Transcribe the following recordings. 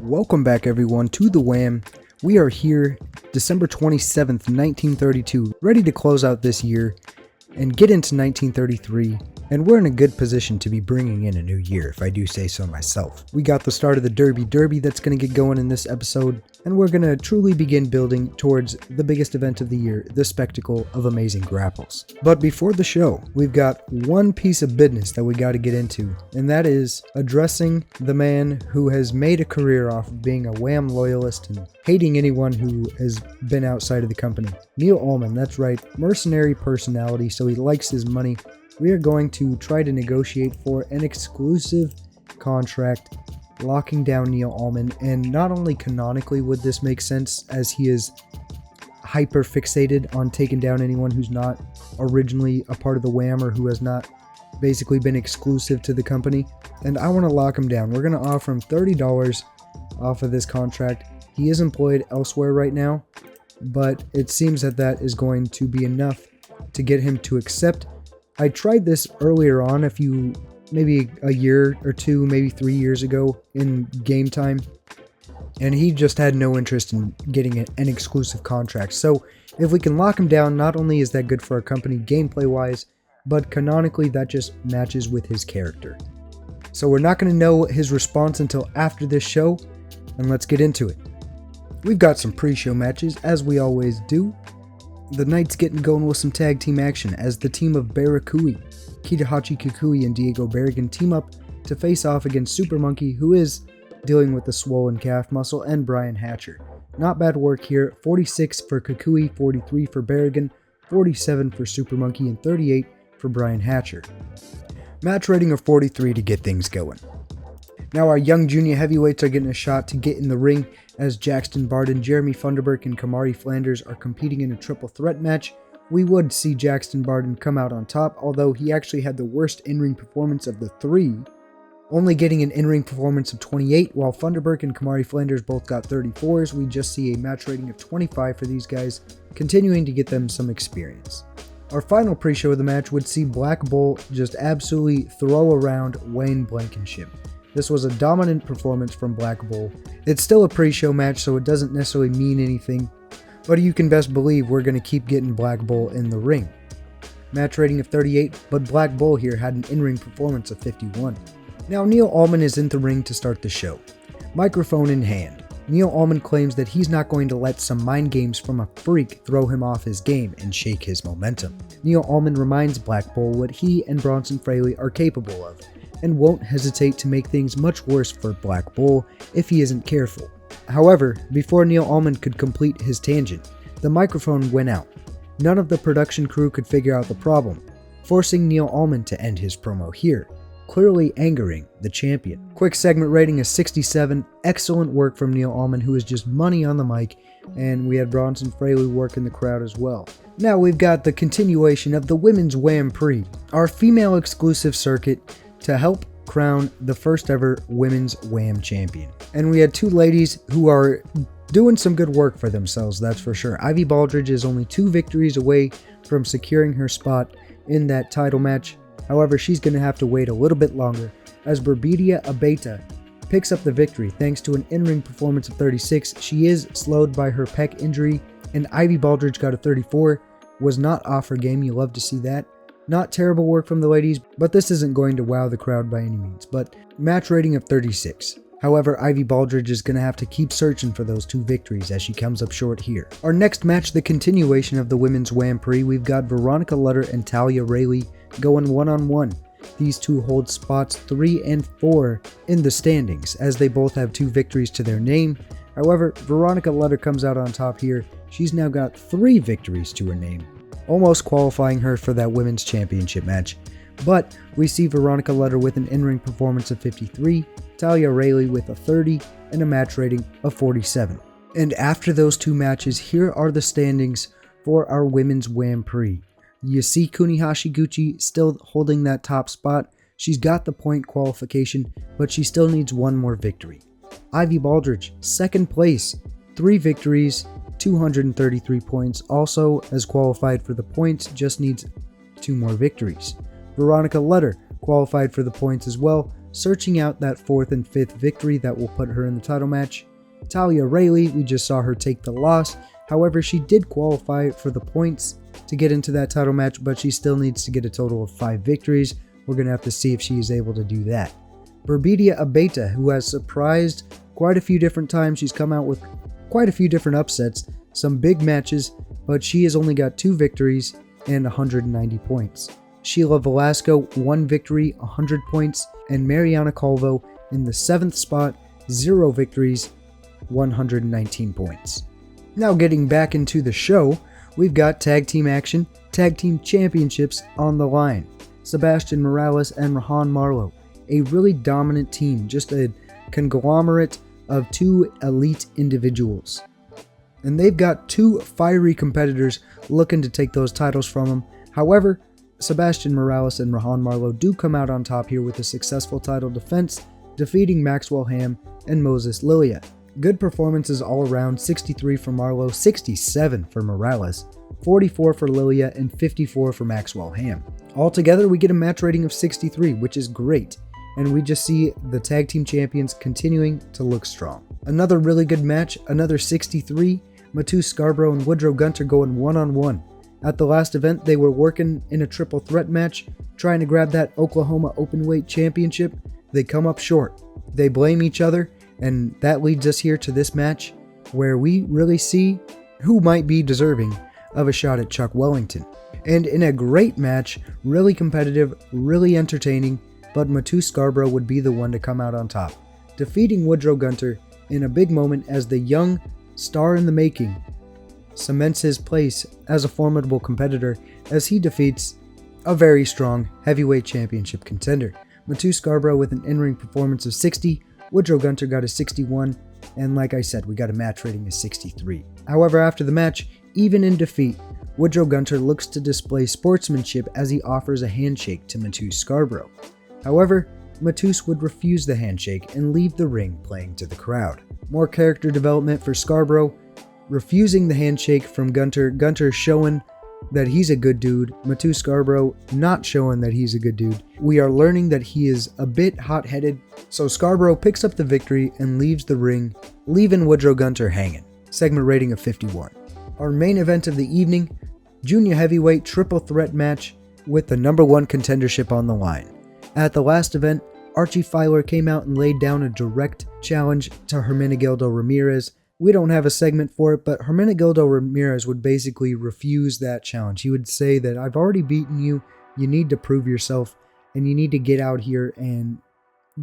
Welcome back everyone to the WAM. We are here December 27th, 1932, ready to close out this year and get into 1933, and we're in a good position to be bringing in a new year, if I do say so myself. We got the start of the Derby that's going to get going in this episode, and we're going to truly begin building towards the biggest event of the year, the spectacle of amazing grapples. But before the show, we've got one piece of business that we got to get into, and that is addressing the man who has made a career off of being a WAM loyalist and hating anyone who has been outside of the company. Neil Allman, that's right, mercenary personality, so he likes his money. We are going to try to negotiate for an exclusive contract locking down Neil Allman, and not only canonically would this make sense, as he is hyper fixated on taking down anyone who's not originally a part of the WAM or who has not basically been exclusive to the company, and I want to lock him down. We're going to offer him $30 off of this contract. He is employed elsewhere right now, but it seems that that is going to be enough to get him to accept. I tried this earlier on, maybe a year or two, maybe 3 years ago in game time, and he just had no interest in getting an exclusive contract. So if we can lock him down, not only is that good for our company gameplay wise, but canonically that just matches with his character. So we're not going to know his response until after this show, and let's get into it. We've got some pre-show matches, as we always do. The Knights getting going with some tag team action as the team of Barakui, Kitahachi Kukui and Diego Berrigan team up to face off against Super Monkey, who is dealing with the swollen calf muscle, and Brian Hatcher. Not bad work here, 46 for Kukui, 43 for Berrigan, 47 for Super Monkey, and 38 for Brian Hatcher. Match rating of 43 to get things going. Now our young junior heavyweights are getting a shot to get in the ring as Jackson Barden, Jeremy Funderburk, and Kamari Flanders are competing in a triple threat match. We would see Jackson Barden come out on top, although he actually had the worst in-ring performance of the three, only getting an in-ring performance of 28, while Funderburk and Kamari Flanders both got 34s. We just see a match rating of 25 for these guys, continuing to get them some experience. Our final pre-show of the match would see Black Bull just absolutely throw around Wayne Blankenship. This was a dominant performance from Black Bull. It's still a pre-show match, so it doesn't necessarily mean anything, but you can best believe we're going to keep getting Black Bull in the ring. Match rating of 38, but Black Bull here had an in-ring performance of 51. Now Neil Allman is in the ring to start the show. Microphone in hand, Neil Allman claims that he's not going to let some mind games from a freak throw him off his game and shake his momentum. Neil Allman reminds Black Bull what he and Bronson Fraley are capable of, and won't hesitate to make things much worse for Black Bull if he isn't careful. However, before Neil Allman could complete his tangent, the microphone went out. None of the production crew could figure out the problem, forcing Neil Allman to end his promo here, clearly angering the champion. Quick segment rating is 67, excellent work from Neil Allman, who is just money on the mic, and we had Bronson Fraley work in the crowd as well. Now we've got the continuation of the Women's WAM Prix, our female exclusive circuit, to help crown the first ever Women's WAM champion. And we had two ladies who are doing some good work for themselves, that's for sure. Ivy Baldridge is only 2 victories away from securing her spot in that title match. However, she's going to have to wait a little bit longer, as Berbidia Abeta picks up the victory thanks to an in-ring performance of 36. She is slowed by her pec injury, and Ivy Baldridge got a 34. Was not off her game, you love to see that. Not terrible work from the ladies, but this isn't going to wow the crowd by any means. But match rating of 36. However, Ivy Baldridge is going to have to keep searching for those 2 victories as she comes up short here. Our next match, the continuation of the Women's WAM Prix, we've got Veronica Lutter and Talia Rayleigh going one-on-one. These two hold spots 3 and 4 in the standings, as they both have 2 victories to their name. However, Veronica Lutter comes out on top here. She's now got 3 victories to her name, almost qualifying her for that women's championship match. But we see Veronica Lutter with an in-ring performance of 53, Talia Rayleigh with a 30, and a match rating of 47. And after those 2 matches, here are the standings for our Women's WAM Prix. You see Kuni Hashiguchi still holding that top spot. She's got the point qualification, but she still needs 1 more victory. Ivy Baldridge, 2nd place, 3 victories, 233 points, also as qualified for the points, just needs 2 more victories. Veronica Lutter qualified for the points as well, searching out that 4th and 5th victory that will put her in the title match. Talia Rayleigh, we just saw her take the loss. However, she did qualify for the points to get into that title match, but she still needs to get a total of 5 victories. We're going to have to see if she is able to do that. Berbidia Abeta, who has surprised quite a few different times. She's come out with quite a few different upsets, some big matches, but she has only got 2 victories and 190 points. Sheila Velasco, 1 victory, 100 points, and Mariana Calvo in the 7th spot, 0 victories, 119 points. Now getting back into the show, we've got tag team action, tag team championships on the line. Sebastian Morales and Rahan Marlowe, a really dominant team, just a conglomerate of 2 elite individuals. And they've got 2 fiery competitors looking to take those titles from them. However, Sebastian Morales and Rahan Marlowe do come out on top here with a successful title defense, defeating Maxwell Ham and Moses Lilia. Good performances all around, 63 for Marlowe, 67 for Morales, 44 for Lilia, and 54 for Maxwell Ham. Altogether, we get a match rating of 63, which is great, and we just see the tag team champions continuing to look strong. Another really good match, another 63, Matu Scarborough and Woodrow Gunter going one-on-one. At the last event, they were working in a triple threat match, trying to grab that Oklahoma Openweight Championship. They come up short. They blame each other, and that leads us here to this match, where we really see who might be deserving of a shot at Chuck Wellington. And in a great match, really competitive, really entertaining, but Matu Scarborough would be the one to come out on top, defeating Woodrow Gunter in a big moment as the young star in the making cements his place as a formidable competitor as he defeats a very strong heavyweight championship contender. Matu Scarborough with an in-ring performance of 60, Woodrow Gunter got a 61, and like I said, we got a match rating of 63. However, after the match, even in defeat, Woodrow Gunter looks to display sportsmanship as he offers a handshake to Matu Scarborough. However, Matus would refuse the handshake and leave the ring playing to the crowd. More character development for Scarborough, refusing the handshake from Gunter, Gunter showing that he's a good dude, Matu Scarborough not showing that he's a good dude. We are learning that he is a bit hot-headed, so Scarborough picks up the victory and leaves the ring, leaving Woodrow Gunter hanging. Segment rating of 51. Our main event of the evening, junior heavyweight triple threat match with the #1 contendership on the line. At the last event, Archie Filer came out and laid down a direct challenge to Hermenegildo Ramirez. We don't have a segment for it, but Hermenegildo Ramirez would basically refuse that challenge. He would say that I've already beaten you, you need to prove yourself, and you need to get out here and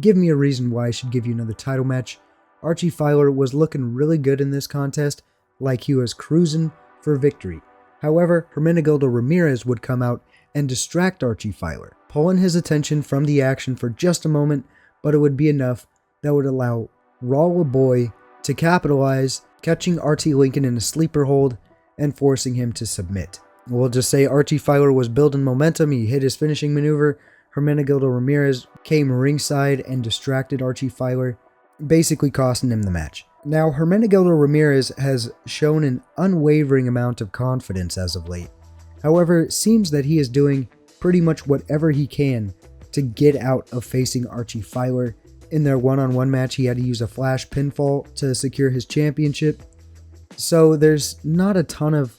give me a reason why I should give you another title match. Archie Filer was looking really good in this contest, like he was cruising for victory. However, Hermenegildo Ramirez would come out and distract Archie Filer, pulling his attention from the action for just a moment, but it would be enough that would allow Raul Boy to capitalize, catching RT Lincoln in a sleeper hold and forcing him to submit. We'll just say Archie Filer was building momentum, he hit his finishing maneuver, Hermenegildo Ramirez came ringside and distracted Archie Filer, basically costing him the match. Now, Hermenegildo Ramirez has shown an unwavering amount of confidence as of late. However, it seems that he is doing pretty much whatever he can to get out of facing Archie Filer. In their one-on-one match, he had to use a flash pinfall to secure his championship. So there's not a ton of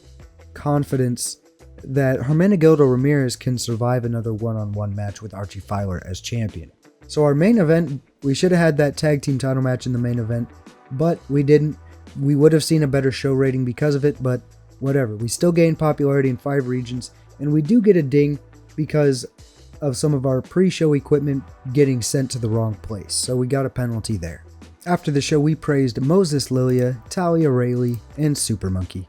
confidence that Hermenegildo Ramirez can survive another one-on-one match with Archie Filer as champion. So our main event, we should have had that tag team title match in the main event, but we didn't. We would have seen a better show rating because of it, but whatever. We still gained popularity in 5 regions, and we do get a ding because of some of our pre-show equipment getting sent to the wrong place, so we got a penalty there. After the show, we praised Moses Lilia, Talia Rayleigh, and Super Monkey.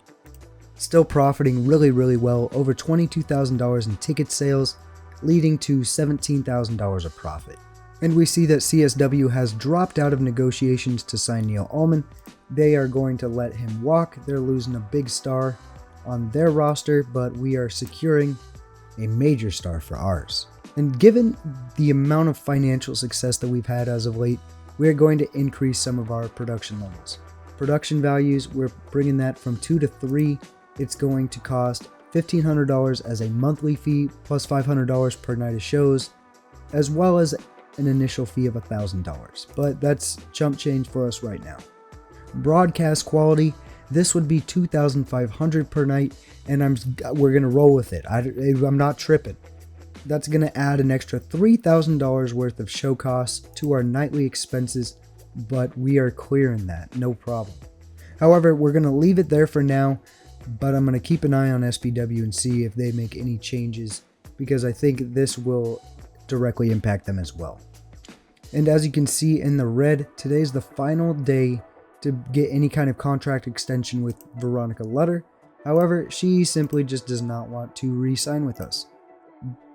Still profiting really well, over $22,000 in ticket sales, leading to $17,000 of profit. And we see that CSW has dropped out of negotiations to sign Neil Allman. They are going to let him walk. They're losing a big star on their roster, but we are securing a major star for ours. And given the amount of financial success that we've had as of late, we are going to increase some of our production levels. Production values, we're bringing that from 2 to 3. It's going to cost $1,500 as a monthly fee, plus $500 per night of shows, as well as an initial fee of $1,000, but that's chump change for us right now. Broadcast quality, this would be $2,500 per night, and we're gonna roll with it. I'm not tripping. That's gonna add an extra $3,000 worth of show costs to our nightly expenses, but we are clearing that, no problem. However, we're gonna leave it there for now, but I'm gonna keep an eye on SPW and see if they make any changes, because I think this will directly impact them as well. And as you can see in the red, today's the final day to get any kind of contract extension with Veronica Lutter. However, she simply just does not want to re-sign with us.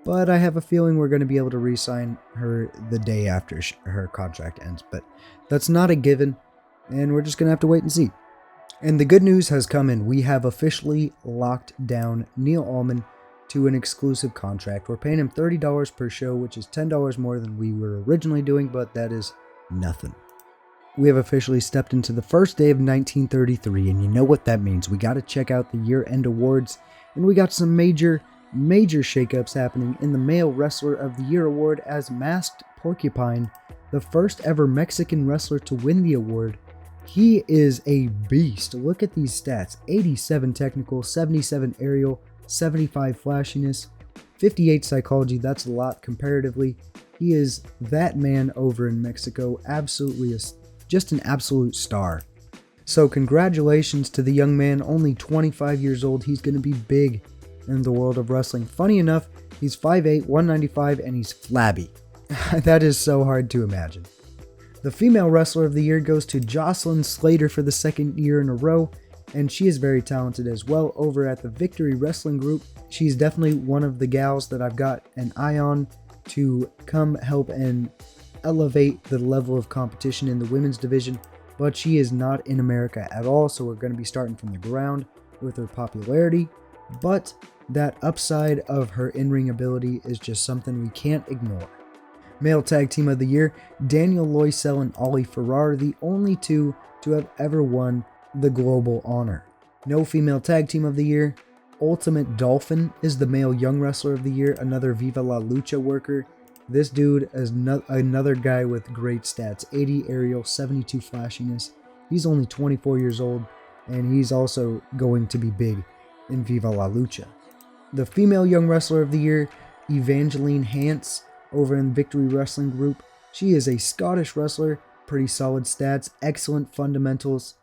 But I have a feeling we're going to be able to re-sign her the day after her contract ends. But that's not a given, and we're just going to have to wait and see. And the good news has come in. We have officially locked down Neil Allman to an exclusive contract. We're paying him $30 per show, which is $10 more than we were originally doing, but that is nothing. We have officially stepped into the first day of 1933, and you know what that means. We got to check out the year-end awards, and we got some major shakeups happening in the Male Wrestler of the Year award, as Masked Porcupine, the first ever Mexican wrestler to win the award. He is a beast. Look at these stats: 87 technical, 77 aerial, 75 flashiness, 58 psychology. That's a lot comparatively. He is that man over in Mexico. Absolutely just an absolute star. So congratulations to the young man, only 25 years old. He's going to be big in the world of wrestling. Funny enough, he's 5'8", 195, and he's flabby. That is so hard to imagine. The Female Wrestler of the Year goes to Jocelyn Slater for the second year in a row, and she is very talented as well over at the Victory Wrestling Group. She's definitely one of the gals that I've got an eye on to come help and elevate the level of competition in the women's division, but she is not in America at all, so we're going to be starting from the ground with her popularity. But that upside of her in-ring ability is just something we can't ignore. Male Tag Team of the Year, Daniel Loisel and Ollie Ferrar, the only two to have ever won the global honor. No Female Tag Team of the Year, Ultimate Dolphin is the Male Young Wrestler of the Year, another Viva La Lucha worker. This dude is another guy with great stats: 80 aerial, 72 flashiness. He's only 24 years old, and he's also going to be big in Viva La Lucha. The Female Young Wrestler of the Year, Evangeline Hance, over in Victory Wrestling Group. She is a Scottish wrestler, pretty solid stats, excellent fundamentals.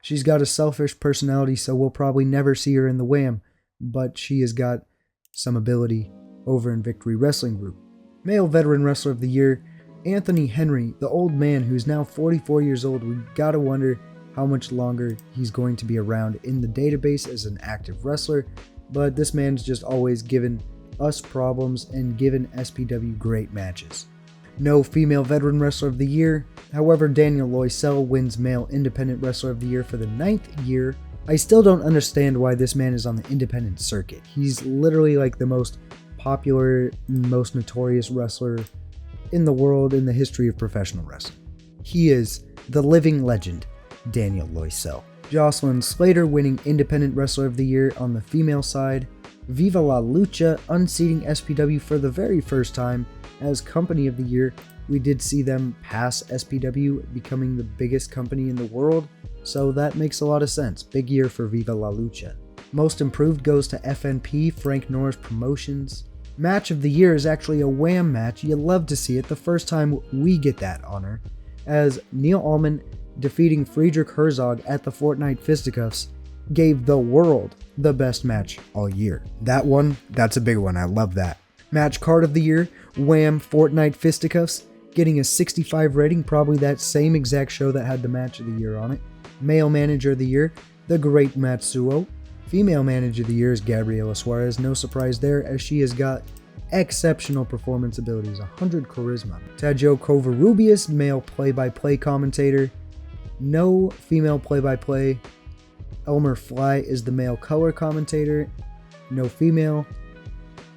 She's got a selfish personality, so we'll probably never see her in the Wham, but she has got some ability over in Victory Wrestling Group. Male Veteran Wrestler of the Year, Anthony Henry, the old man who's now 44 years old. We gotta wonder how much longer he's going to be around in the database as an active wrestler, but this man's just always given us problems and given SPW great matches. No Female Veteran Wrestler of the Year, however, Daniel Loisel wins Male Independent Wrestler of the Year for the 9th year. I still don't understand why this man is on the independent circuit. He's literally like the most popular, most notorious wrestler in the world in the history of professional wrestling. He is the living legend, Daniel Loisel. Jocelyn Slater winning Independent Wrestler of the Year on the female side. Viva La Lucha unseating SPW for the very first time as Company of the Year. We did see them pass SPW, becoming the biggest company in the world, so that makes a lot of sense. Big year for Viva La Lucha. Most Improved goes to FNP, Frank Norris Promotions. Match of the Year is actually a Wham match. You love to see it, the first time we get that honor, as Neil Allman defeating Friedrich Herzog at the Fortnite Fisticuffs gave the world the best match all year. That one, that's a big one. I love that. Match Card of the Year, Wham Fortnite Fisticuffs, getting a 65 rating, probably that same exact show that had the Match of the Year on it. Male Manager of the Year, The Great Matsuo. Female Manager of the Year is Gabriela Suarez. No surprise there, as she has got exceptional performance abilities, 100 charisma. Tadjo Covarrubias, Male Play-by-Play Commentator. No Female Play-by-Play. Elmer Fly is the Male Color Commentator. No female.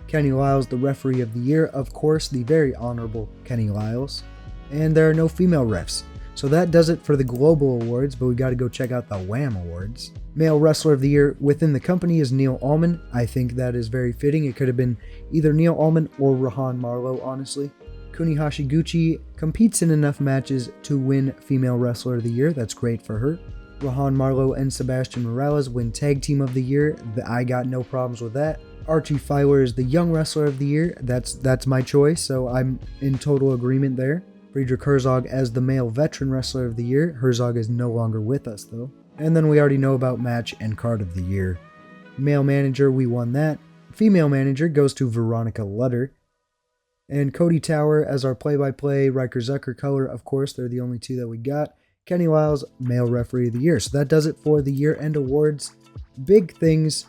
Kenny Lyles, the Referee of the Year, of course, the very honorable Kenny Lyles. And there are no female refs. So that does it for the global awards, but we got to go check out the Wham awards. Male Wrestler of the Year within the company is Neil Allman. I think that is very fitting. It could have been either Neil Allman or Rahan Marlowe, honestly. Kuni Hashiguchi competes in enough matches to win Female Wrestler of the Year. That's great for her. Rahan Marlowe and Sebastian Morales win Tag Team of the Year. I got no problems with that. Archie Filer is the Young Wrestler of the Year. That's my choice, so I'm in total agreement there. Friedrich Herzog as the Male Veteran Wrestler of the Year. Herzog is no longer with us, though. And then we already know about Match and Card of the Year. Male Manager, we won that. Female Manager goes to Veronica Lutter. And Cody Tower as our play-by-play. Riker Zucker Color, of course, they're the only two that we got. Kenny Lyles, Male Referee of the Year. So that does it for the year-end awards. Big things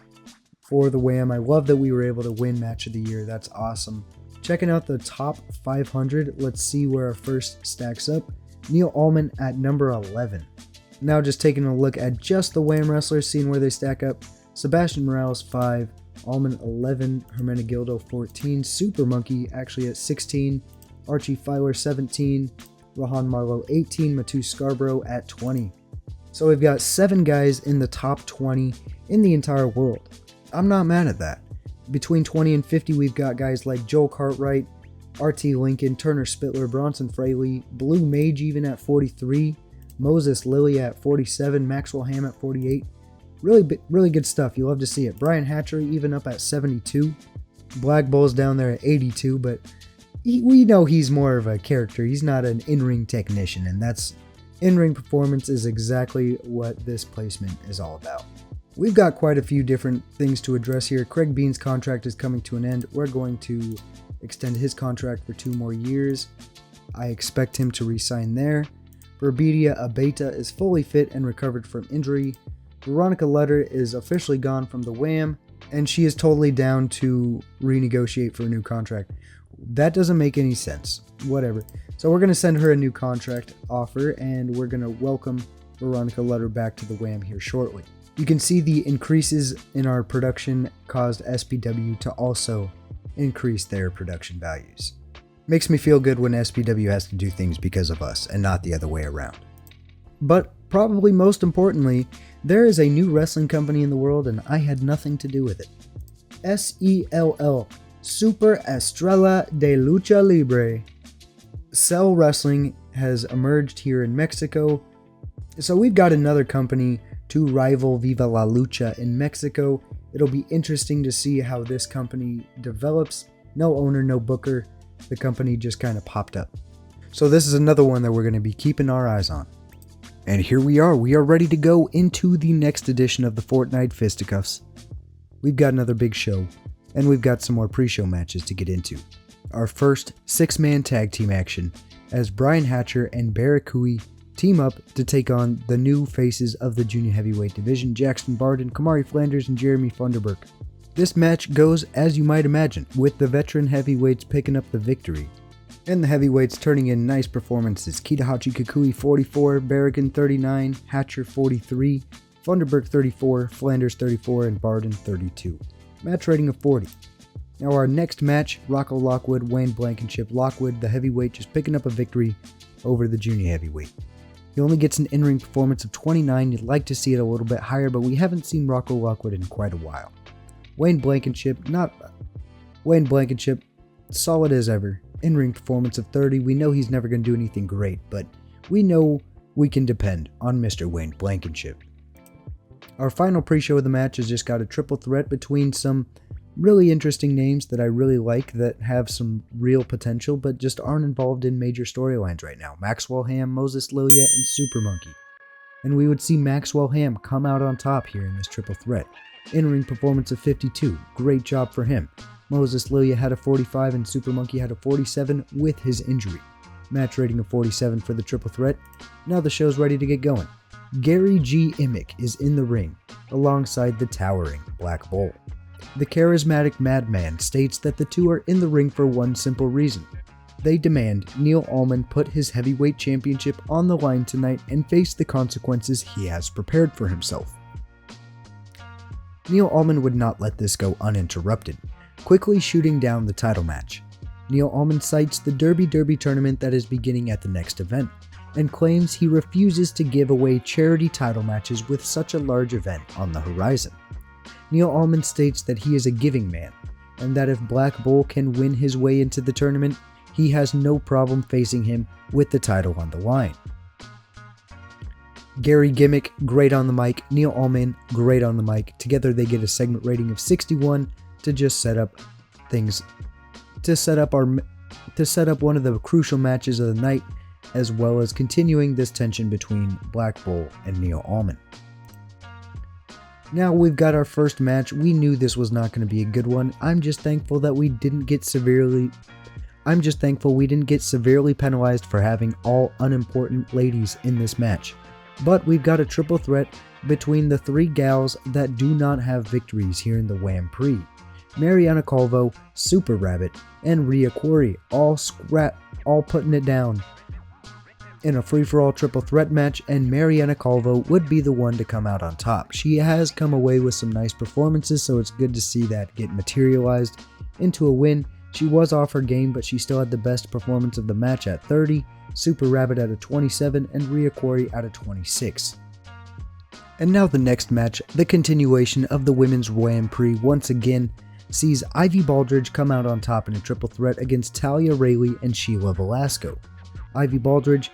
for the WHAM. I love that we were able to win Match of the Year. That's awesome. Checking out the top 500, let's see where our first stacks up. Neil Allman at number 11. Now just taking a look at just the WHAM wrestlers, seeing where they stack up. Sebastian Morales 5, Allman 11, Hermenegildo 14, Super Monkey actually at 16, Archie Filer 17, Rahan Marlowe 18, Matu Scarborough at 20. So we've got 7 guys in the top 20 in the entire world. I'm not mad at that. Between 20 and 50, we've got guys like Joel Cartwright, RT Lincoln, Turner Spittler, Bronson Fraley, Blue Mage even at 43, Moses Lilly at 47, Maxwell Ham at 48. Really good stuff. You love to see it. Brian Hatchery even up at 72. Black Bull's down there at 82, but we know he's more of a character. He's not an in-ring technician, and that's in-ring performance is exactly what this placement is all about. We've got quite a few different things to address here. Craig Bean's contract is coming to an end. We're going to extend his contract for 2 more years. I expect him to re-sign there. Verbidia Abeta is fully fit and recovered from injury. Veronica Lutter is officially gone from the WHAM, and she is totally down to renegotiate for a new contract. That doesn't make any sense. Whatever. So we're going to send her a new contract offer, and we're going to welcome Veronica Lutter back to the WHAM here shortly. You can see the increases in our production caused SPW to also increase their production values. Makes me feel good when SPW has to do things because of us and not the other way around. But probably most importantly, there is a new wrestling company in the world and I had nothing to do with it. SELL, Super Estrella de Lucha Libre. Cell Wrestling has emerged here in Mexico. So we've got another company to rival Viva la Lucha in Mexico. It'll be interesting to see how this company develops. No owner, no booker. The company just kind of popped up. So this is another one that we're going to be keeping our eyes on. And here we are ready to go into the next edition of the Fortnite Fisticuffs. We've got another big show, and we've got some more pre-show matches to get into. Our first 6-man tag team action as Brian Hatcher and Barakui team up to take on the new faces of the junior heavyweight division, Jackson Barden, Kamari Flanders, and Jeremy Funderburk. This match goes as you might imagine, with the veteran heavyweights picking up the victory. And the heavyweights turning in nice performances. Kitahachi Kukui 44, Barrigan 39, Hatcher 43, Funderburk 34, Flanders 34, and Barden 32. Match rating of 40. Now our next match, Rocco Lockwood, Wayne Blankenship. Lockwood, the heavyweight, just picking up a victory over the junior heavyweight. He only gets an in-ring performance of 29. You'd like to see it a little bit higher, but we haven't seen Rocco Lockwood in quite a while. Wayne Blankenship, solid as ever. In-ring performance of 30. We know he's never going to do anything great, but we know we can depend on Mr. Wayne Blankenship. Our final pre-show of the match has just got a triple threat between some really interesting names that I really like that have some real potential but just aren't involved in major storylines right now. Maxwell Ham, Moses Lilia, and Super Monkey. And we would see Maxwell Ham come out on top here in this triple threat. In-ring performance of 52. Great job for him. Moses Lilia had a 45 and Super Monkey had a 47 with his injury. Match rating of 47 for the triple threat. Now the show's ready to get going. Gary G. Immick is in the ring alongside the towering Black Bull. The charismatic madman states that the two are in the ring for one simple reason. They demand Neil Allman put his heavyweight championship on the line tonight and face the consequences he has prepared for himself. Neil Allman would not let this go uninterrupted, quickly shooting down the title match. Neil Allman cites the Derby tournament that is beginning at the next event, and claims he refuses to give away charity title matches with such a large event on the horizon. Neil Allman states that he is a giving man, and that if Black Bull can win his way into the tournament, he has no problem facing him with the title on the line. Gary Gimmick, great on the mic. Neil Allman, great on the mic. Together they get a segment rating of 61 to just set up things, to set up one of the crucial matches of the night, as well as continuing this tension between Black Bull and Neil Allman. Now we've got our first match. We knew this was not going to be a good one. I'm just thankful we didn't get severely penalized for having all unimportant ladies in this match. But we've got a triple threat between the three gals that do not have victories here in the Wham Prix. Mariana Calvo, Super Rabbit, and Rhea Quarry all putting it down in a free-for-all triple threat match, and Mariana Calvo would be the one to come out on top. She has come away with some nice performances, so it's good to see that get materialized into a win. She was off her game, but she still had the best performance of the match at 30, Super Rabbit at a 27, and Rhea Quarry at a 26. And now the next match, the continuation of the Women's Wham Prix, once again sees Ivy Baldridge come out on top in a triple threat against Talia Rayleigh and Sheila Velasco. Ivy Baldridge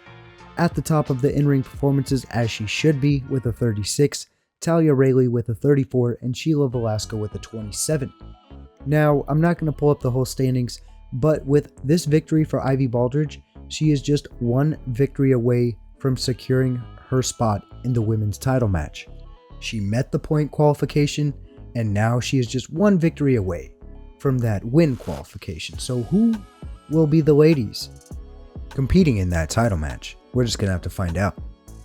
at the top of the in-ring performances, as she should be, with a 36, Talia Rayleigh with a 34, and Sheila Velasco with a 27. Now, I'm not going to pull up the whole standings, but with this victory for Ivy Baldridge, she is just one victory away from securing her spot in the women's title match. She met the point qualification, and now she is just one victory away from that win qualification. So who will be the ladies competing in that title match? We're just going to have to find out.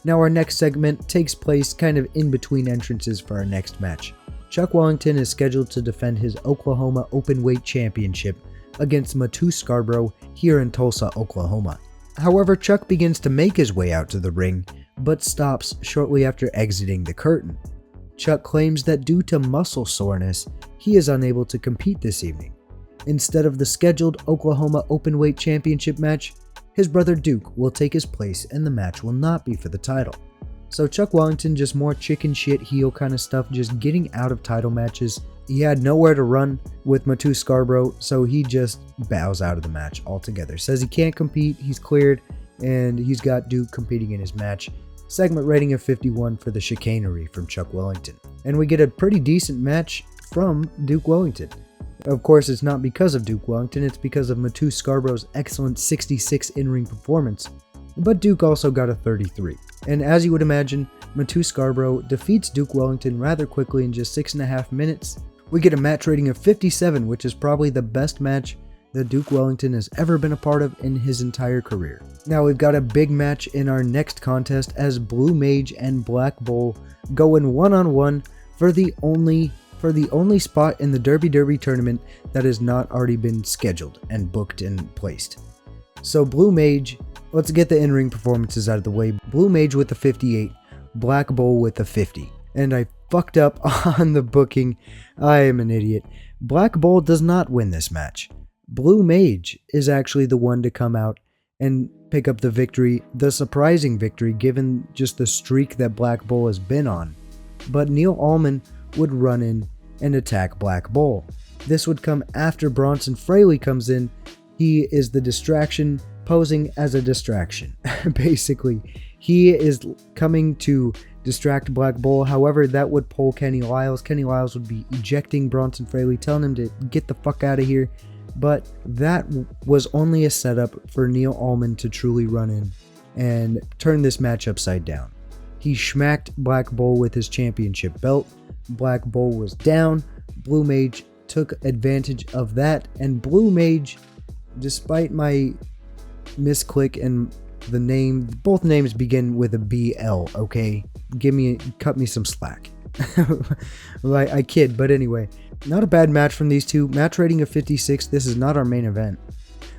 Now our next segment takes place kind of in between entrances for our next match. Chuck Wellington is scheduled to defend his Oklahoma Openweight Championship against Matu Scarborough here in Tulsa, Oklahoma. However, Chuck begins to make his way out to the ring, but stops shortly after exiting the curtain. Chuck claims that due to muscle soreness, he is unable to compete this evening. Instead of the scheduled Oklahoma Openweight Championship match, his brother Duke will take his place and the match will not be for the title. So Chuck Wellington, just more chicken shit heel kind of stuff, just getting out of title matches. He had nowhere to run with Matu Scarborough, so he just bows out of the match altogether. Says he can't compete, he's cleared, and he's got Duke competing in his match. Segment rating of 51 for the chicanery from Chuck Wellington. And we get a pretty decent match from Duke Wellington. Of course, it's not because of Duke Wellington, it's because of Matu Scarborough's excellent 66 in-ring performance. But Duke also got a 33. And as you would imagine, Matu Scarborough defeats Duke Wellington rather quickly in just 6.5 minutes. We get a match rating of 57, which is probably the best match that Duke Wellington has ever been a part of in his entire career. Now we've got a big match in our next contest as Blue Mage and Black Bull go in one-on-one for the only spot in the Derby tournament that has not already been scheduled and booked and placed. So Blue Mage, let's get the in-ring performances out of the way. Blue Mage with a 58, Black Bull with a 50. And I fucked up on the booking. I am an idiot. Black Bull does not win this match. Blue Mage is actually the one to come out and pick up the victory, the surprising victory given just the streak that Black Bull has been on. But Neil Allman would run in and attack Black Bull. This would come after Bronson Fraley comes in. He is the distraction, posing as a distraction. Basically, he is coming to distract Black Bull. However, that would pull Kenny Lyles. Kenny Lyles would be ejecting Bronson Fraley, telling him to get the fuck out of here. But that was only a setup for Neil Allman to truly run in and turn this match upside down. He smacked Black Bull with his championship belt. Black Bull was down. Blue Mage took advantage of that, and Blue Mage, despite my misclick and the name, both names begin with a BL, okay? Cut me some slack. I kid, but anyway, not a bad match from these two. Match rating of 56. This is not our main event,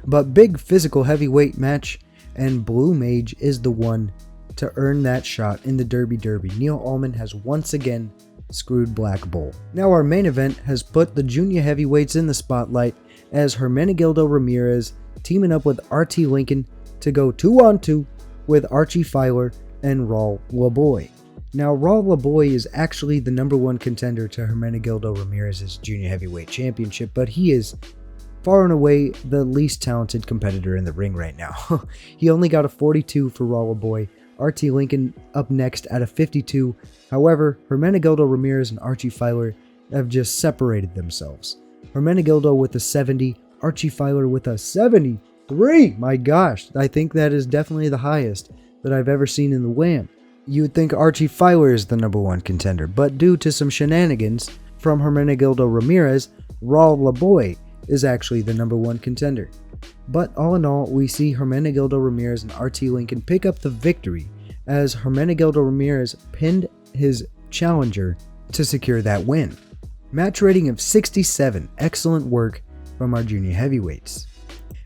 but big physical heavyweight match, and Blue Mage is the one to earn that shot in the Derby. Neil Allman has once again screwed Black Bull. Now our main event has put the junior heavyweights in the spotlight as Hermenegildo Ramirez teaming up with RT Lincoln to go 2-on-2 with Archie Filer and Raul LaBoy. Now Raul LaBoy is actually the #1 contender to Hermenegildo Ramirez's junior heavyweight championship, but he is far and away the least talented competitor in the ring right now. He only got a 42 for Rolla Boy. RT Lincoln up next at a 52. However, Hermenegildo Ramirez and Archie Filer have just separated themselves. Hermenegildo with a 70, Archie Filer with a 73. My gosh, I think that is definitely the highest that I've ever seen in the WAM. You would think Archie Filer is the number one contender, but due to some shenanigans from Hermenegildo Ramirez, Rolla Boy is actually the number one contender. But all in all, we see Hermenegildo Ramirez and RT Lincoln pick up the victory as Hermenegildo Ramirez pinned his challenger to secure that win. Match rating of 67, excellent work from our junior heavyweights.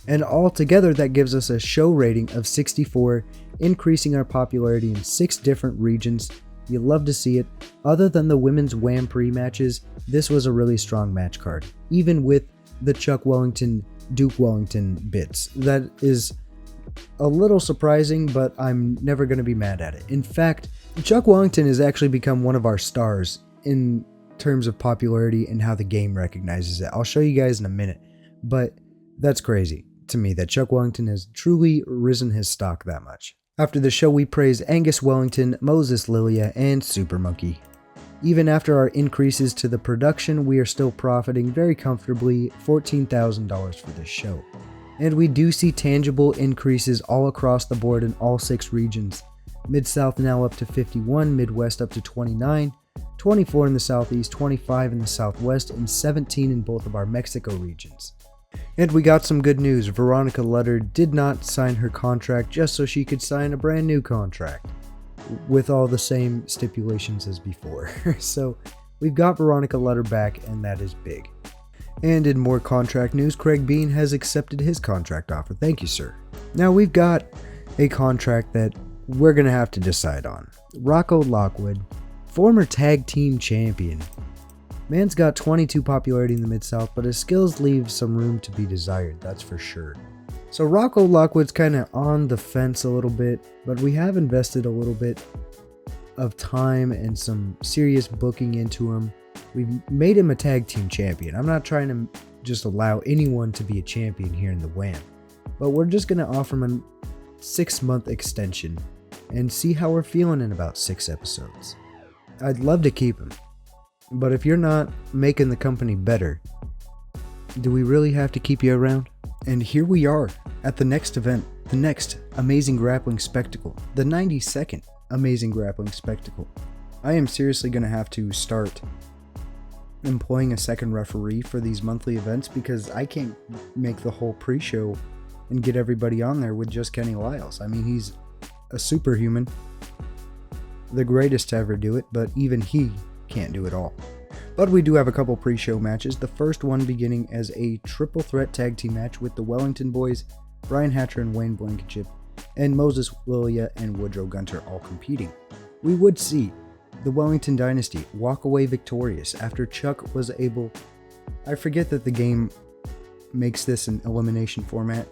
And altogether that gives us a show rating of 64, increasing our popularity in 6 different regions. You love to see it. Other than the women's WAM pre-matches, this was a really strong match card, even with the Chuck Wellington, Duke Wellington bits. That is a little surprising, but I'm never going to be mad at it. In fact, Chuck Wellington has actually become one of our stars in terms of popularity and how the game recognizes it. I'll show you guys in a minute, but that's crazy to me that Chuck Wellington has truly risen his stock that much. After the show, we praise Angus Wellington, Moses Lilia, and Super Monkey. Even after our increases to the production, we are still profiting very comfortably $14,000 for this show. And we do see tangible increases all across the board in all 6 regions. Mid-South now up to 51, Midwest up to 29, 24 in the Southeast, 25 in the Southwest, and 17 in both of our Mexico regions. And we got some good news. Veronica Lutter did not sign her contract just so she could sign a brand new contract with all the same stipulations as before. So we've got Veronica Lutter back, and that is big. And in more contract news, Craig Bean has accepted his contract offer. Thank you, sir. Now we've got a contract that we're going to have to decide on. Rocco Lockwood, former tag team champion. Man's got 22 popularity in the Mid-South, but his skills leave some room to be desired, that's for sure. So Rocco Lockwood's kind of on the fence a little bit, but we have invested a little bit of time and some serious booking into him. We've made him a tag team champion. I'm not trying to just allow anyone to be a champion here in the WAM, but we're just going to offer him a 6-month extension and see how we're feeling in about 6 episodes. I'd love to keep him, but if you're not making the company better, do we really have to keep you around? And here we are at the next event, the next Amazing Grappling Spectacle, the 92nd Amazing Grappling Spectacle. I am seriously going to have to start employing a second referee for these monthly events because I can't make the whole pre-show and get everybody on there with just Kenny Lyles. I mean, he's a superhuman, the greatest to ever do it, but even he can't do it all. But we do have a couple pre-show matches, the first one beginning as a triple threat tag team match with the Wellington boys, Brian Hatcher and Wayne Blankenship, and Moses Lilia and Woodrow Gunter all competing. We would see the Wellington Dynasty walk away victorious after Chuck was able, I forget that the game makes this an elimination format,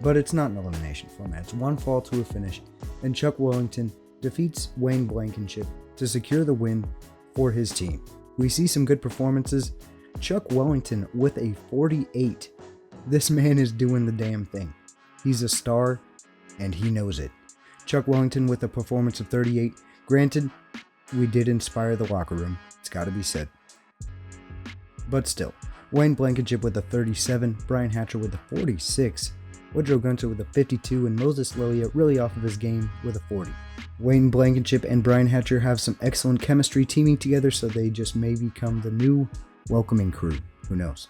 but it's not an elimination format, it's 1 fall to a finish, and Chuck Wellington defeats Wayne Blankenship to secure the win for his team. We see some good performances. Chuck Wellington with a 48. This man is doing the damn thing. He's a star, and he knows it. Chuck Wellington with a performance of 38. Granted, we did inspire the locker room. It's got to be said. But still, Wayne Blankenship with a 37. Brian Hatcher with a 46. Woodrow Gunter with a 52, and Moses Lilia really off of his game with a 40. Wayne Blankenship and Brian Hatcher have some excellent chemistry teaming together, so they just may become the new welcoming crew. Who knows?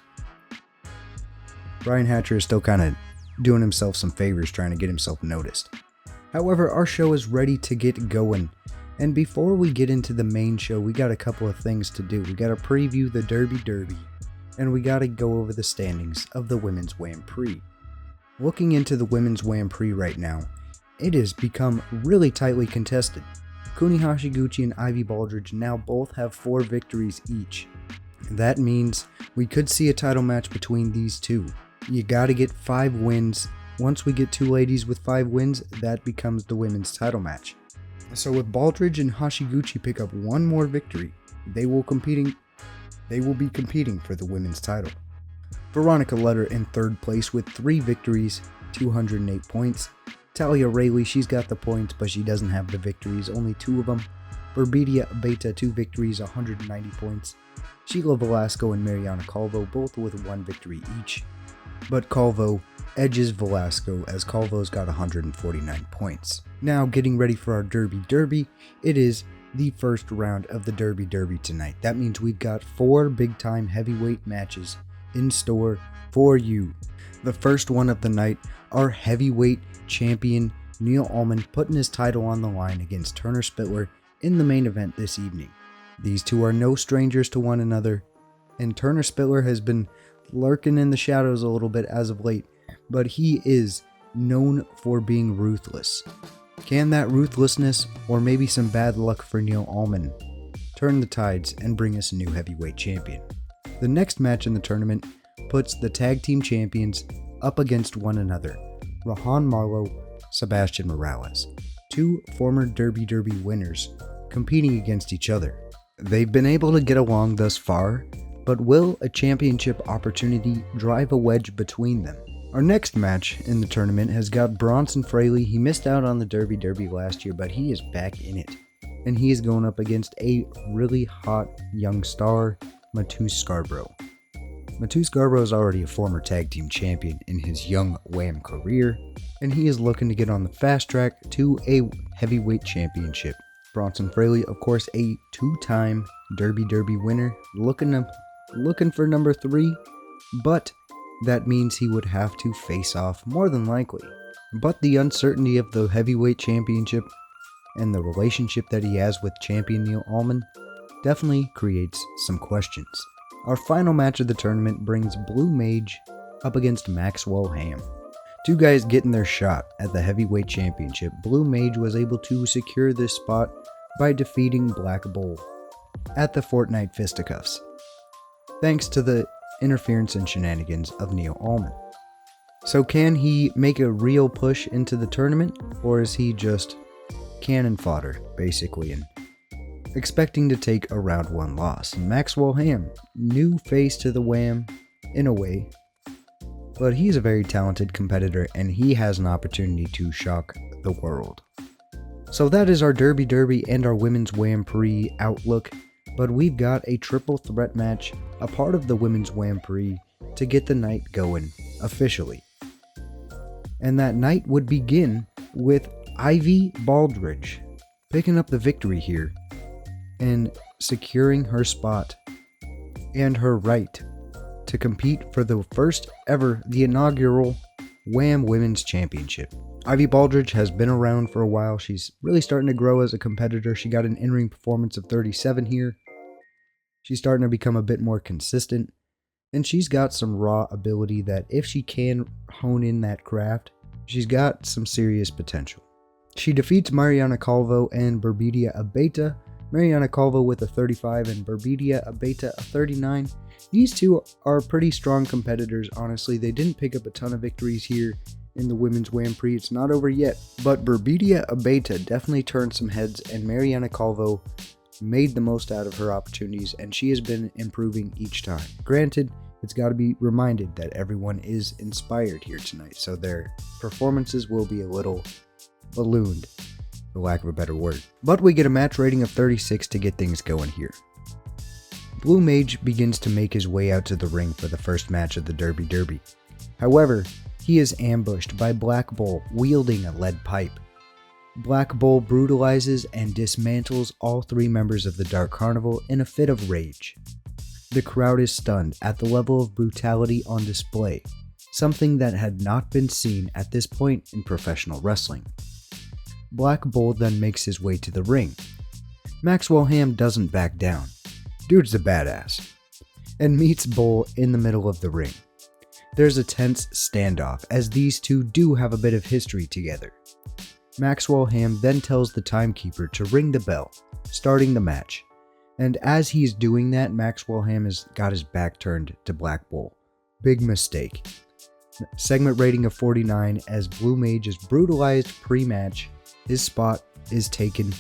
Brian Hatcher is still kind of doing himself some favors trying to get himself noticed. However, our show is ready to get going, and before we get into the main show, we got a couple of things to do. We got to preview the Derby, and we got to go over the standings of the Women's WAM Prix. Looking into the Women's WAM Prix right now, it has become really tightly contested. Kuni Hashiguchi and Ivy Baldridge now both have 4 victories each. That means we could see a title match between these two. You gotta get 5 wins. Once we get 2 ladies with 5 wins, that becomes the women's title match. So if Baldridge and Hashiguchi pick up 1 more victory, they will be competing for the women's title. Veronica Letter in 3rd place with 3 victories, 208 points. Talia Rayleigh, she's got the points, but she doesn't have the victories, only 2 of them. Burbidia Abeta, 2 victories, 190 points. Sheila Velasco and Mariana Calvo, both with 1 victory each. But Calvo edges Velasco as Calvo's got 149 points. Now getting ready for our Derby. It is the first round of the Derby tonight. That means we've got 4 big time heavyweight matches in store for you. The first one of the night, our heavyweight champion Neil Allman putting his title on the line against Turner Spittler in the main event this evening. These two are no strangers to one another, and Turner Spittler has been lurking in the shadows a little bit as of late, but he is known for being ruthless. Can that ruthlessness, or maybe some bad luck for Neil Allman, turn the tides and bring us a new heavyweight champion? The next match in the tournament puts the tag team champions up against one another. Rahan Marlowe, Sebastian Morales, 2 former Derby winners competing against each other. They've been able to get along thus far, but will a championship opportunity drive a wedge between them? Our next match in the tournament has got Bronson Fraley. He missed out on the Derby last year, but he is back in it. And he is going up against a really hot young star, Matus Scarborough. Matus Scarborough is already a former tag team champion in his young Wham career, and he is looking to get on the fast track to a heavyweight championship. Bronson Fraley, of course, a 2-time Derby winner, looking for number 3, but that means he would have to face off more than likely. But the uncertainty of the heavyweight championship and the relationship that he has with champion Neil Allman definitely creates some questions. Our final match of the tournament brings Blue Mage up against Maxwell Ham. 2 guys getting their shot at the heavyweight championship. Blue Mage was able to secure this spot by defeating Black Bull at the Fortnite Fisticuffs, thanks to the interference and shenanigans of Neil Allman. So can he make a real push into the tournament, or is he just cannon fodder, basically, and expecting to take a round 1 loss? Maxwell Ham, new face to the Wham in a way, but he's a very talented competitor and he has an opportunity to shock the world. So that is our Derby and our Women's Wham Prix outlook, but we've got a triple threat match, a part of the Women's Wham Prix, to get the night going officially. And that night would begin with Ivy Baldridge picking up the victory here and securing her spot and her right to compete for the first ever, the inaugural Wham Women's Championship. Ivy Baldridge has been around for a while. She's really starting to grow as a competitor. She got an in-ring performance of 37 here. She's starting to become a bit more consistent, and she's got some raw ability that if she can hone in that craft, she's got some serious potential. She defeats Mariana Calvo and Burbidia Abeta. Mariana Calvo with a 35 and Burbidia Abeta a 39. These two are pretty strong competitors, honestly. They didn't pick up a ton of victories here in the Women's Wham Prix. It's not over yet, but Burbidia Abeta definitely turned some heads, and Mariana Calvo made the most out of her opportunities, and she has been improving each time. Granted, it's got to be reminded that everyone is inspired here tonight, so their performances will be a little ballooned, for lack of a better word. But we get a match rating of 36 to get things going here. Blue Mage begins to make his way out to the ring for the first match of the Derby. However, he is ambushed by Black Bull wielding a lead pipe. Black Bull brutalizes and dismantles all 3 members of the Dark Carnival in a fit of rage. The crowd is stunned at the level of brutality on display, something that had not been seen at this point in professional wrestling. Black Bull then makes his way to the ring. Maxwell Ham doesn't back down. Dude's a badass, and meets Bull in the middle of the ring. There's a tense standoff, as these two do have a bit of history together. Maxwell Ham then tells the timekeeper to ring the bell, starting the match. And as he's doing that, Maxwell Ham has got his back turned to Black Bull. Big mistake. Segment rating of 49 as Blue Mage is brutalized pre-match. His spot is taken.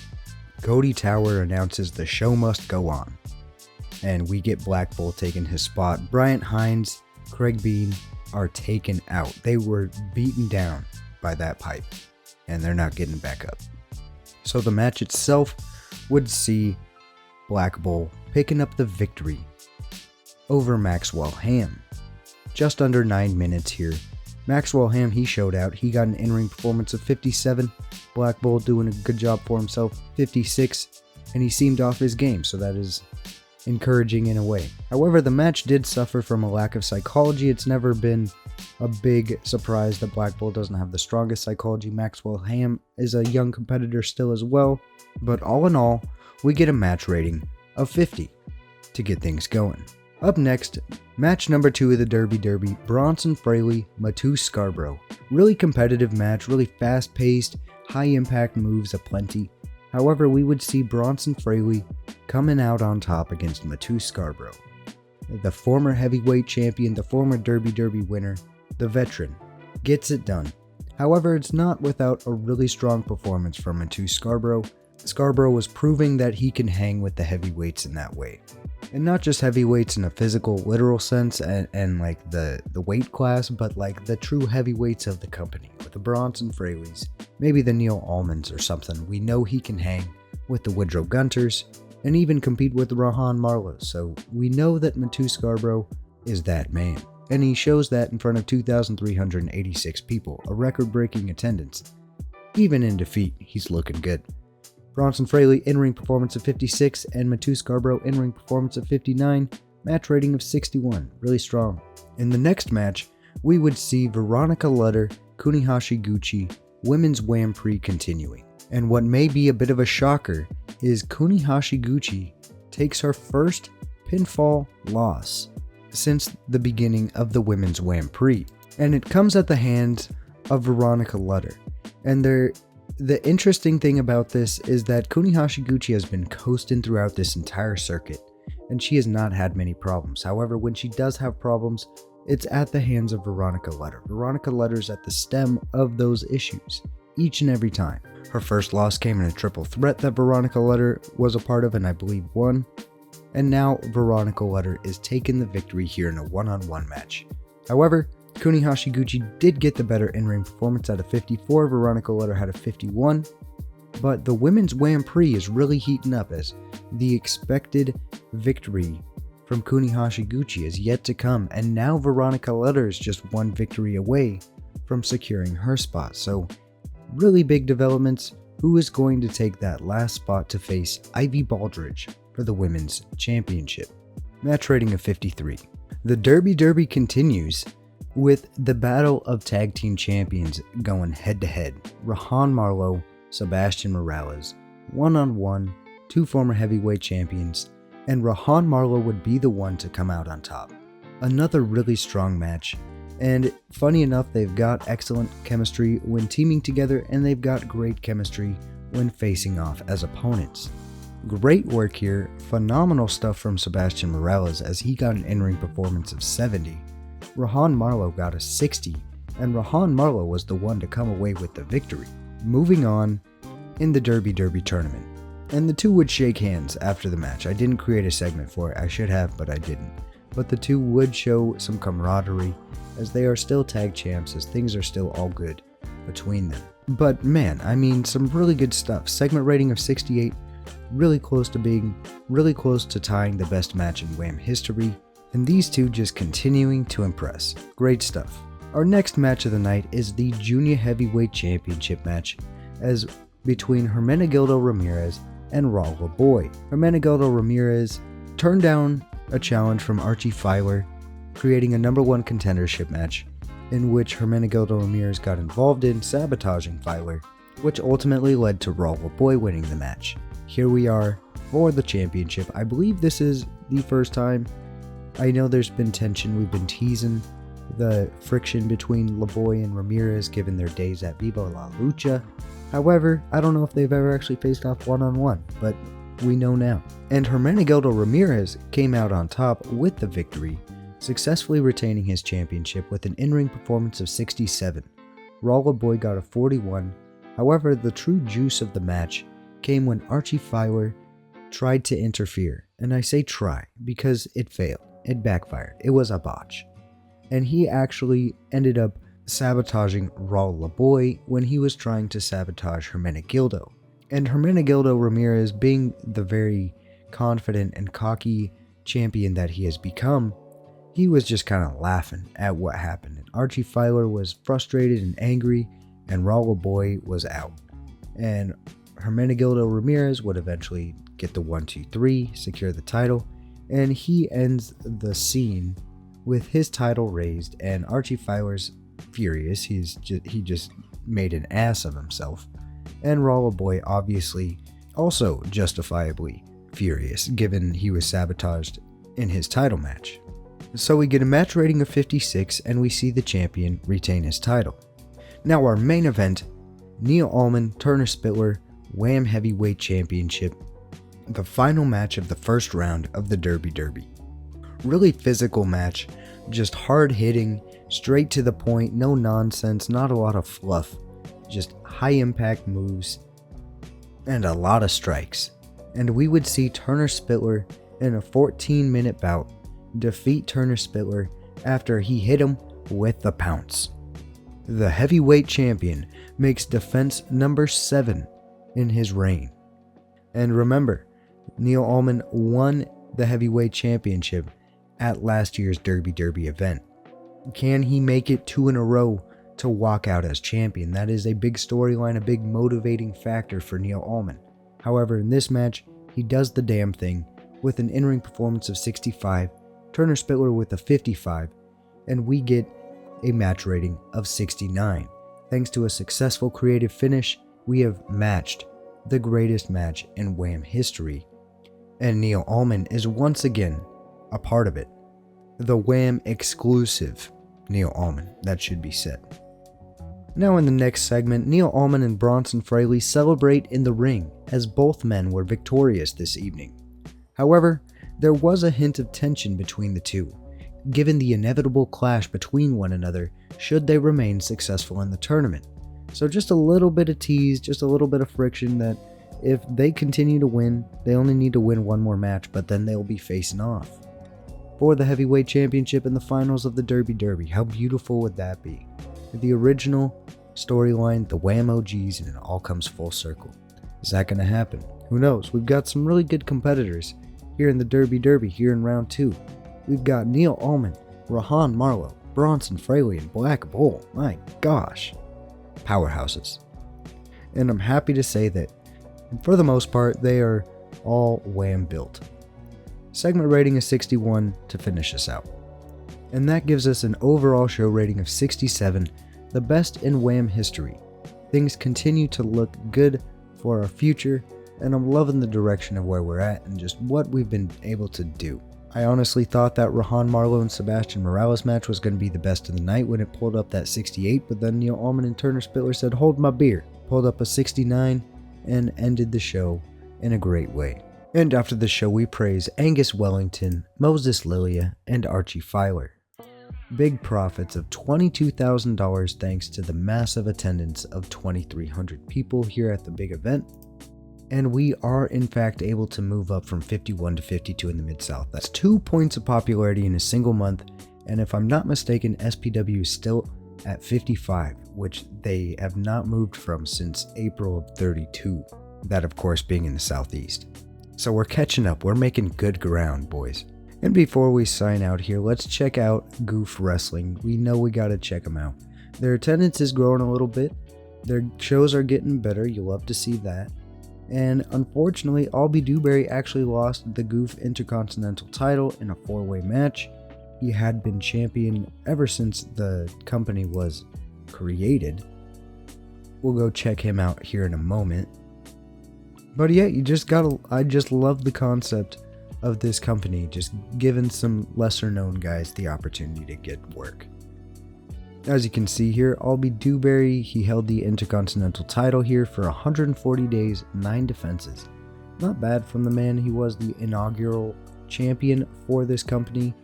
Cody Tower announces the show must go on. And we get Black Bull taking his spot. Bryant Hines Craig Bean are taken out. They were beaten down by that pipe, and they're not getting back up. So the match itself would see Black Bull picking up the victory over Maxwell Ham. Just under 9 minutes here. Maxwell Ham, he showed out. He got an in-ring performance of 57. Black Bull doing a good job for himself, 56. And he seemed off his game, so that is encouraging in a way. However, the match did suffer from a lack of psychology. It's never been a big surprise that Black Bull doesn't have the strongest psychology. Maxwell Ham is a young competitor still as well. But all in all, we get a match rating of 50 to get things going. Up next, match number 2 of the Derby, Bronson Fraley, Matu Scarborough. Really competitive match, really fast-paced, high-impact moves aplenty. However, we would see Bronson Fraley coming out on top against Matu Scarborough. The former heavyweight champion, the former Derby winner, the veteran, gets it done. However, it's not without a really strong performance from Matu Scarborough. Scarborough was proving that he can hang with the heavyweights in that way. And not just heavyweights in a physical, literal sense and like the weight class, but like the true heavyweights of the company, with the Bronson Fraleys, maybe the Neil Allmans or something. We know he can hang with the Woodrow Gunters and even compete with the Rahan Marlows, so we know that Matu Scarborough is that man. And he shows that in front of 2,386 people, a record-breaking attendance. Even in defeat, he's looking good. Bronson Fraley in-ring performance of 56 and Matu Scarborough in-ring performance of 59, match rating of 61, really strong. In the next match, we would see Veronica Lutter, Kuni Hashiguchi, Women's Wham Prix continuing. And what may be a bit of a shocker is Kuni Hashiguchi takes her first pinfall loss since the beginning of the Women's Wham Prix. And it comes at the hands of Veronica Lutter. And the interesting thing about this is that Kuni Hashiguchi has been coasting throughout this entire circuit, and she has not had many problems. However, when she does have problems, it's at the hands of Veronica Lutter. Veronica Lutter's at the stem of those issues, each and every time. Her first loss came in a triple threat that Veronica Lutter was a part of and I believe won. And now Veronica Lutter is taking the victory here in a one-on-one match. However, Kuni Hashiguchi did get the better in-ring performance at a 54, Veronica Lutter had a 51, but the Women's Wham Prix is really heating up as the expected victory from Kuni Hashiguchi is yet to come, and now Veronica Lutter is just one victory away from securing her spot. So really big developments. Who is going to take that last spot to face Ivy Baldridge for the Women's Championship? Match rating of 53. The Derby continues with the battle of tag team champions going head to head. Rahan Marlow, Sebastian Morales, one-on-one, two former heavyweight champions, and Rahan Marlow would be the one to come out on top. Another really strong match, and funny enough, they've got excellent chemistry when teaming together, and they've got great chemistry when facing off as opponents. Great work here, phenomenal stuff from Sebastian Morales as he got an in-ring performance of 70. Rahan Marlow got a 60, and Rahan Marlow was the one to come away with the victory. Moving on in the Derby tournament, and the two would shake hands after the match. I didn't create a segment for it, I should have, but I didn't. But the two would show some camaraderie as they are still tag champs, as things are still all good between them. But man, I mean, some really good stuff. Segment rating of 68, really close to tying the best match in Wham history. And these two just continuing to impress. Great stuff. Our next match of the night is the Junior Heavyweight Championship match as between Hermenegildo Ramirez and Raul Boy. Hermenegildo Ramirez turned down a challenge from Archie Filer, creating a number one contendership match in which Hermenegildo Ramirez got involved in sabotaging Filer, which ultimately led to Raul Boy winning the match. Here we are for the championship. I believe this is the first time. I know there's been tension, we've been teasing the friction between Laboy and Ramirez given their days at Viva La Lucha. However, I don't know if they've ever actually faced off one-on-one, but we know now. And Hermenegildo Ramirez came out on top with the victory, successfully retaining his championship with an in-ring performance of 67. Raul Boy got a 41. However, the true juice of the match came when Archie Filer tried to interfere. And I say try because it failed. It backfired. It was a botch. and he actually ended up sabotaging Raul Boy when he was trying to sabotage Hermenegildo. And Hermenegildo Ramirez, being the very confident and cocky champion that he has become, he was just kind of laughing at what happened. And Archie Filer was frustrated and angry, and Raul Boy was out. And Hermenegildo Ramirez would eventually get the 1-2-3, secure the title, and he ends the scene with his title raised, and Archie Filer's furious. He just made an ass of himself. And Raul Boy obviously also justifiably furious, given he was sabotaged in his title match. So we get a match rating of 56, and we see the champion retain his title. Now our main event, Neil Allman, Turner Spittler, Wham Heavyweight Championship, the final match of the first round of the Derby Derby. Really physical match, just hard hitting, straight to the point, no nonsense, not a lot of fluff, just high impact moves, and a lot of strikes. And we would see Turner Spittler in a 14-minute bout defeat Turner Spittler after he hit him with the pounce. The heavyweight champion makes defense number 7 in his reign. And remember, Neil Allman won the heavyweight championship at last year's Derby Derby event. Can he make it 2 in a row to walk out as champion? That is a big storyline, a big motivating factor for Neil Allman. However, in this match, he does the damn thing with an in-ring performance of 65, Turner Spittler with a 55, and we get a match rating of 69. Thanks to a successful creative finish, we have matched the greatest match in Wham history, and Neil Allman is once again a part of it. The Wham exclusive Neil Allman, that should be said. Now in the next segment, Neil Allman and Bronson Fraley celebrate in the ring as both men were victorious this evening. However, there was a hint of tension between the two, given the inevitable clash between one another should they remain successful in the tournament. So just a little bit of tease, just a little bit of friction that if they continue to win, they only need to win one more match, but then they'll be facing off for the heavyweight championship in the finals of the Derby Derby. How beautiful would that be? The original storyline, the Wham OGs, and it all comes full circle. Is that going to happen? Who knows? We've got some really good competitors here in the Derby Derby here in round 2. We've got Neil Allman, Rahan Marlowe, Bronson Fraley, and Black Bull. My gosh. Powerhouses. And I'm happy to say that, for the most part, they are all Wham built. Segment rating is 61 to finish us out. And that gives us an overall show rating of 67, the best in Wham history. Things continue to look good for our future, and I'm loving the direction of where we're at and just what we've been able to do. I honestly thought that Rahan Marlowe and Sebastian Morales match was going to be the best of the night when it pulled up that 68, but then Neil Allman and Turner Spittler said, hold my beer, pulled up a 69, and ended the show in a great way. And after the show, we praise Angus Wellington, Moses Lilia, and Archie Filer. Big profits of $22,000 thanks to the massive attendance of 2,300 people here at the big event. And we are in fact able to move up from 51 to 52 in the Mid-South. That's 2 points of popularity in a single month, and if I'm not mistaken, SPW is still at 55, which they have not moved from since April of 32, that of course being in the Southeast. So we're catching up, we're making good ground, boys. And before we sign out here, let's check out Goof Wrestling. We know we gotta check them out. Their attendance is growing a little bit, their shows are getting better, you'll love to see that. And unfortunately, Albie Dewberry actually lost the Goof Intercontinental title in a 4-way match. He had been champion ever since the company was created. We'll go check him out here in a moment. But yeah, I just love the concept of this company, just giving some lesser known guys the opportunity to get work. As you can see here, Albie Dewberry, he held the Intercontinental title here for 140 days, 9 defenses. Not bad from the man. He was the inaugural champion for this company.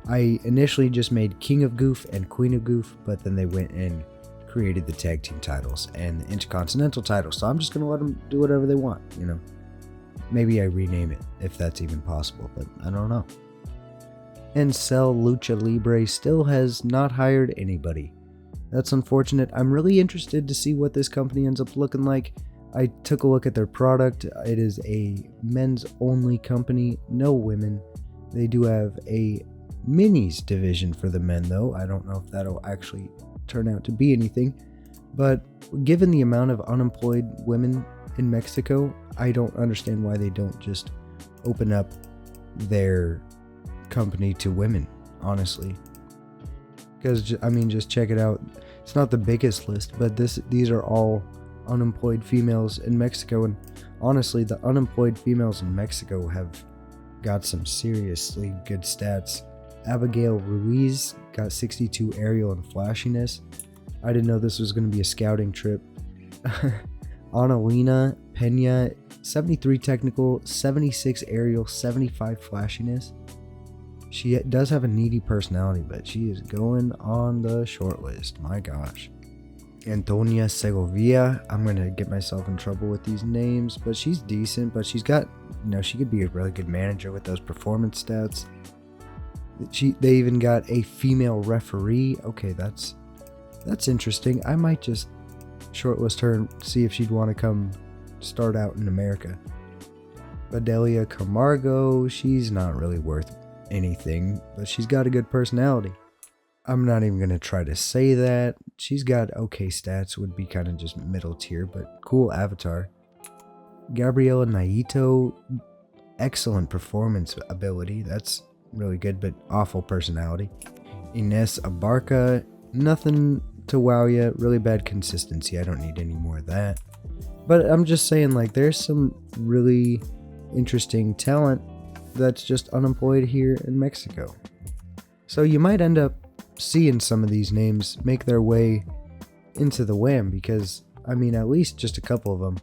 I initially just made King of Goof and Queen of Goof, but then they went and created the tag team titles and the Intercontinental title, so I'm just going to let them do whatever they want, you know. Maybe I rename it, if that's even possible, but I don't know. and Cell Lucha Libre still has not hired anybody. That's unfortunate. I'm really interested to see what this company ends up looking like. I took a look at their product. It is a men's only company, no women. They do have a minis division for the men though. I don't know if that'll actually turn out to be anything. But given the amount of unemployed women in Mexico, I don't understand why they don't just open up their company to women, honestly. Because, I mean, just check it out. It's not the biggest list, but these are all unemployed females in Mexico. And honestly, the unemployed females in Mexico have got some seriously good stats. Abigail Ruiz got 62 aerial and flashiness. I didn't know this was going to be a scouting trip. Annalena Pena, 73 technical, 76 aerial, 75 flashiness. She does have a needy personality, but she is going on the short list. My gosh. Antonia Segovia. I'm going to get myself in trouble with these names, but she's decent. But she's got, she could be a really good manager with those performance stats. They even got a female referee. Okay, that's interesting. I might just shortlist her and see if she'd want to come start out in America. Bedelia Camargo. She's not really worth anything, but she's got a good personality. I'm not even going to try to say that. She's got okay stats, would be kind of just middle tier, but cool avatar. Gabriela Naito, excellent performance ability. That's really good, but awful personality. Ines Abarca, nothing to wow you. Really bad consistency. I don't need any more of that. But I'm just saying, like, there's some really interesting talent that's just unemployed here in Mexico. So you might end up seeing some of these names make their way into the WAM, because I mean, at least just a couple of them,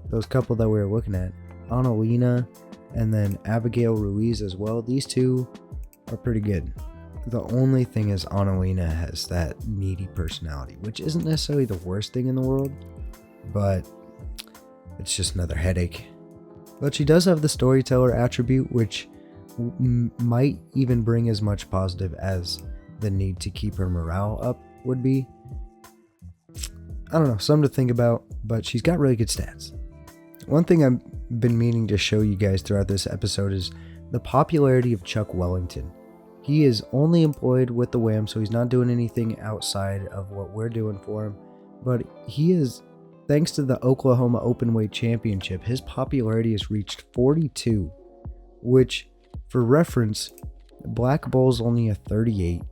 those couple that we were looking at, Annalena and then Abigail Ruiz as well, these two are pretty good. The only thing is Annalena has that needy personality, which isn't necessarily the worst thing in the world, but it's just another headache. But she does have the storyteller attribute, which might even bring as much positive as the need to keep her morale up would be. I don't know, something to think about, but she's got really good stats. One thing I've been meaning to show you guys throughout this episode is the popularity of Chuck Wellington. He is only employed with the WAM, so he's not doing anything outside of what we're doing for him, but he is, thanks to the Oklahoma Openweight Championship, his popularity has reached 42, which, for reference, Black Bull's only a 38,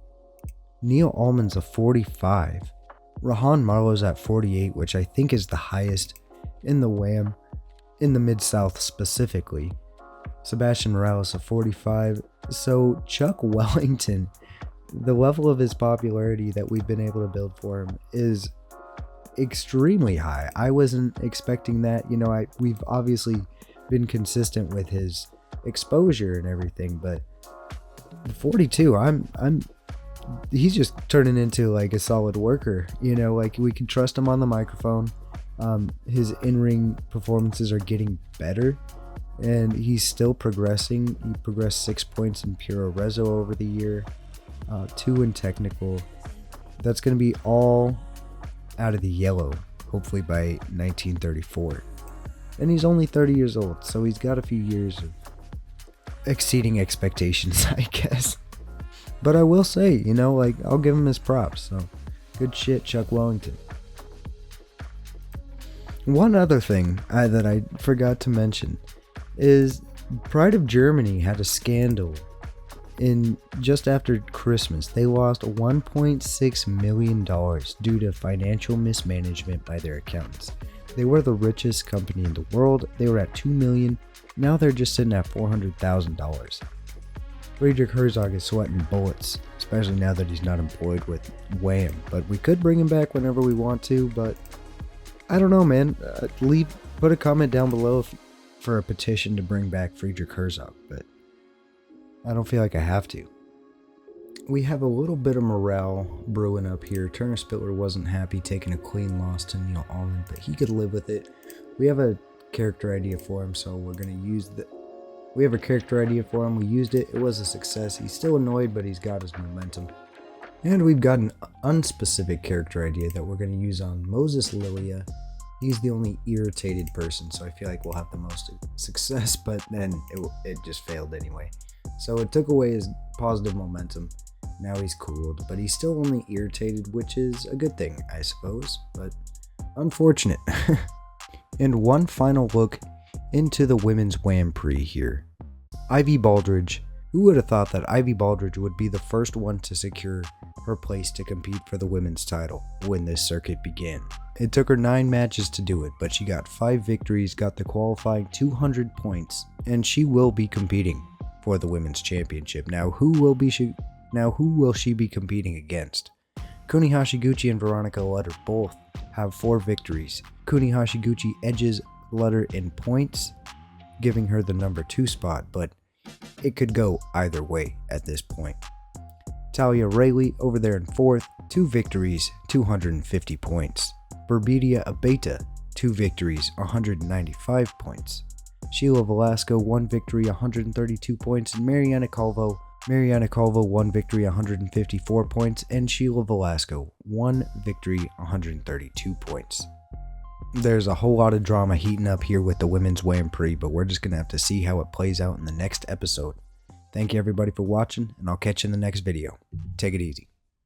Neil Allman's a 45, Rahan Marlowe's at 48, which I think is the highest in the WAM, in the Mid-South specifically. Sebastian Morales a 45. So Chuck Wellington, the level of his popularity that we've been able to build for him is extremely high. I wasn't expecting that. We've obviously been consistent with his exposure and everything, but 42, he's just turning into like a solid worker. Like we can trust him on the microphone. His in-ring performances are getting better, and he's still progressing. He progressed 6 points in Puro Rezo over the year, 2 in technical. That's going to be all out of the yellow, hopefully by 1934. And he's only 30 years old, so he's got a few years of exceeding expectations, I guess. But I will say, I'll give him his props. So good shit, Chuck Wellington. One other thing that I forgot to mention is Pride of Germany had a scandal in just after Christmas. They lost $1.6 million due to financial mismanagement by their accountants. They were the richest company in the world. They were at $2 million. Now they're just sitting at $400,000. Friedrich Herzog is sweating bullets, especially now that he's not employed with WAM. But we could bring him back whenever we want to, but I don't know, man. Put a comment down below for a petition to bring back Friedrich Herzog, but I don't feel like I have to. We have a little bit of morale brewing up here. Turner Spittler wasn't happy taking a clean loss to Neil Allman, but he could live with it. We have a character idea for him, so we're We have a character idea for him. We used it. It was a success. He's still annoyed, but he's got his momentum. And we've got an unspecific character idea that we're going to use on Moses Lilia. He's the only irritated person, so I feel like we'll have the most success, but then it just failed anyway. So it took away his positive momentum. Now he's cooled, but he's still only irritated, which is a good thing, I suppose, but unfortunate. And one final look into the women's Wham Prix here. Ivy Baldridge. Who would have thought that Ivy Baldridge would be the first one to secure her place to compete for the women's title when this circuit began? It took her 9 matches to do it, but she got 5 victories, got the qualifying 200 points, and she will be competing for the women's championship. Now who will she be competing against? Kuni Hashiguchi and Veronica Lutter both have 4 victories. Kuni Hashiguchi edges Lutter in points, giving her the number 2 spot, but it could go either way at this point. Talia Rayleigh over there in 4th, 2 victories, 250 points. Berbidia Abeta, 2 victories, 195 points. Sheila Velasco, 1 victory, 132 points, and Mariana Calvo, 1 victory, 154 points, and Sheila Velasco, 1 victory, 132 points. There's a whole lot of drama heating up here with the women's Wham Prix, but we're just going to have to see how it plays out in the next episode. Thank you everybody for watching, and I'll catch you in the next video. Take it easy.